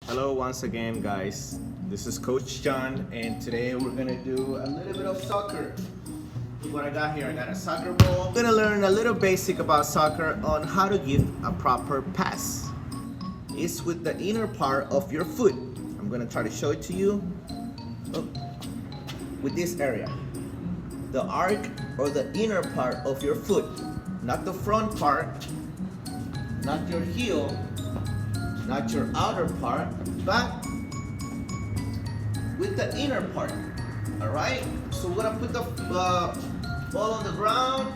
Hello once again, guys. This is Coach John, and today we're gonna do a little bit of soccer. What I got here, I got a soccer ball. We're gonna learn a little basic about soccer on how to give a proper pass. It's with the inner part of your foot. I'm gonna try to show it to you. Oh, with this area. The arc or the inner part of your foot. Not the front part, not your heel, not your outer part, but with the inner part. All right? So we're gonna put the ball on the ground.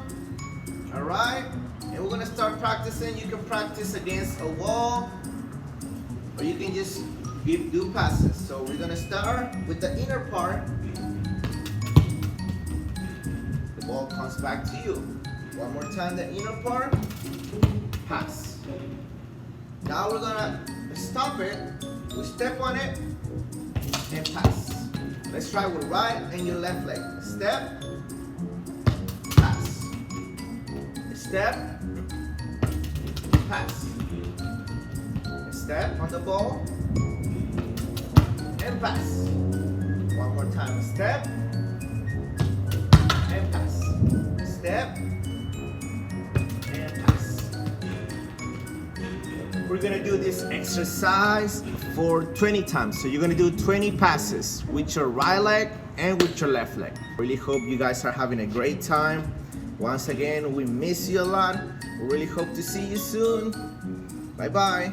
All right? And we're gonna start practicing. You can practice against a wall, or you can just do passes. So we're gonna start with the inner part. The ball comes back to you. One more time, the inner part, pass. Now we're gonna stop it, we step on it, and pass. Let's try with right and your left leg. Step, pass. Step, pass. Step on the ball, and pass. One more time, step, and pass. Step, and pass. We're gonna do this exercise for 20 times. So you're gonna do 20 passes with your right leg and with your left leg. Really hope you guys are having a great time. Once again, we miss you a lot. We really hope to see you soon. Bye-bye.